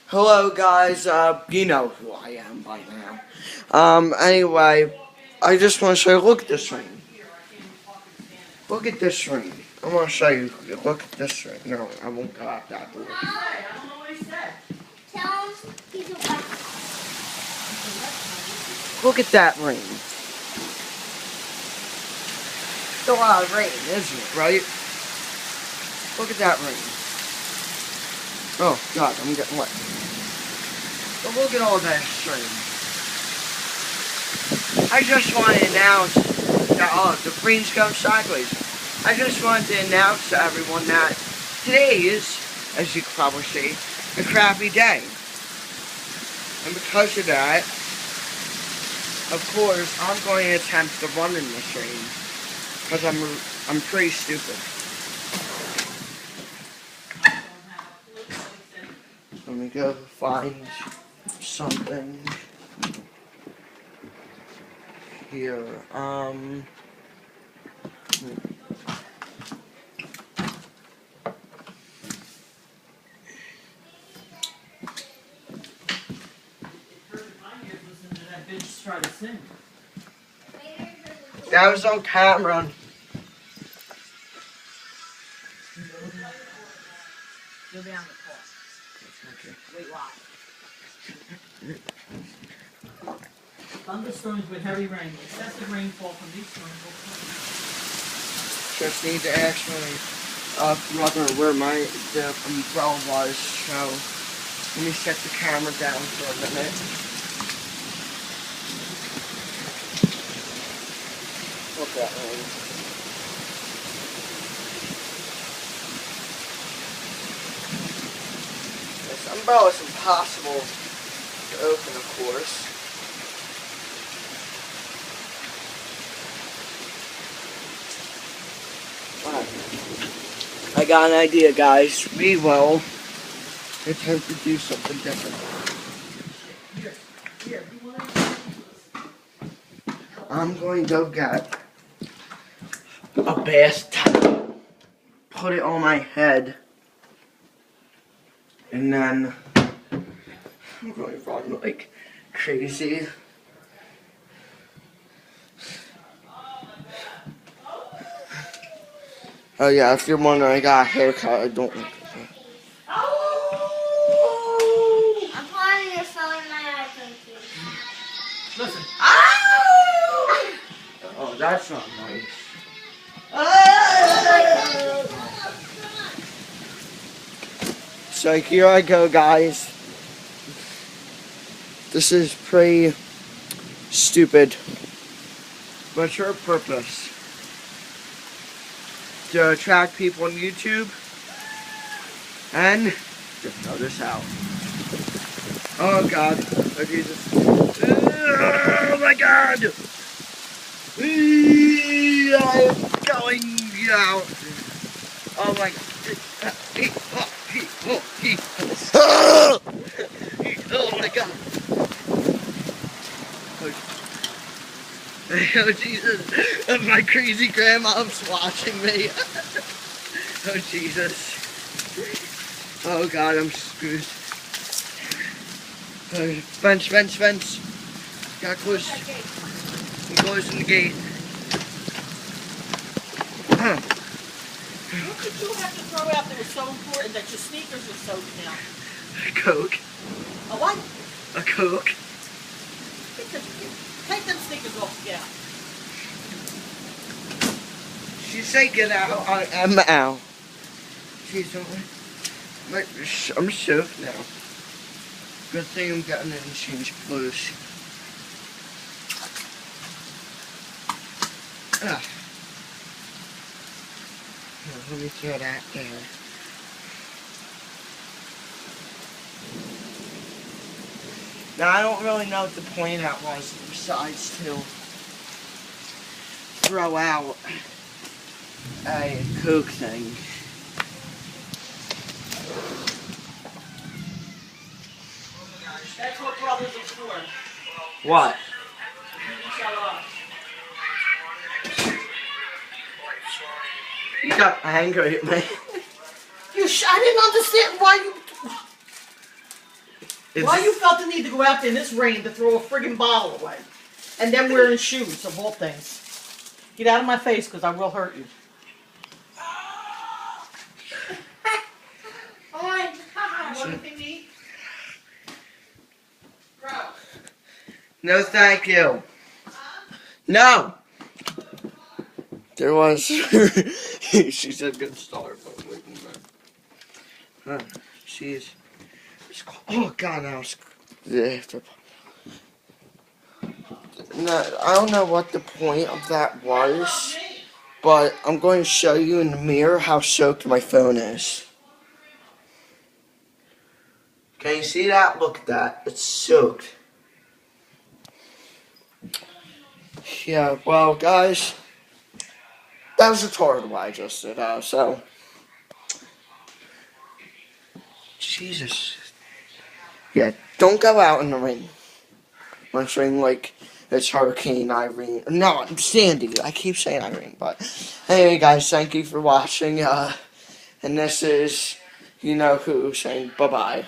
Hello guys, you know who I am by now. Anyway, I just want to show you, look at this ring. Look at this ring. I want to show you, look at this ring. No, I won't go out that door. Look at that ring. It's a lot of rain, isn't it, right? Look at that ring. Oh, God, I'm getting wet. But look at all that string. I just want to announce that, oh, the screen's going sideways. I just wanted to announce to everyone that today is, as you can probably see, a crappy day. And because of that, of course, I'm going to attempt to run in this rain. Because I'm pretty stupid. Let me go find something here. That was on camera. You'll be on the call. Okay. Wait, live. Thunderstorms with heavy rain. Excessive rainfall from these storms will come. Just need to ask my brother where the umbrella was, so let me set the camera down for a minute. Look at that rain. This umbrella is impossible to open, of course. I got an idea, guys. We will attempt to do something different. I'm going to go get a bath towel, put it on my head, and then I'm going to run like crazy. Oh yeah, if you're wondering, I got a haircut. I don't like it. I'm planning to fill in my iPhone too. Listen. Oh, that's not nice. So here I go, guys. This is pretty stupid, but for a purpose. To attract people on YouTube and just throw this out. Oh God, oh Jesus. Oh my God! I'm going out. Oh my God. Oh my God. Oh Jesus, my crazy grandmom's watching me. Oh Jesus. Oh God, I'm screwed. Fence. Got close. I'm closing the gate. What did you have to throw out that was so important that your sneakers are soaked now? A Coke. A what? A Coke. Take them sneakers off, yeah. She said get out. I am out. She's only. I'm soaked now. Good thing I'm getting in and change clothes. Ugh. Let me throw that there. Now, I don't really know what the point of that was, besides to throw out a Coke thing. That's what brothers are for. What? You got angry at me. I didn't understand why you... Why you felt the need to go out there in this rain to throw a friggin' bottle away? And then wearing shoes, of all things. Get out of my face, because I will hurt you. Oh my God. Want anything to eat? Bro. No, thank you. No. There was. She's a good start, but wait a minute. She's. Oh God, now it's. No, I don't know what the point of that was, but I'm going to show you in the mirror how soaked my phone is. Can you see that? Look at that. It's soaked. Yeah, well, guys, that was a retarded what I just did, so. Jesus. Yeah, don't go out in the rain. When it's raining like it's Hurricane Irene. No, I'm Sandy. I keep saying Irene, but anyway, guys, thank you for watching. And this is, you know who, saying bye-bye.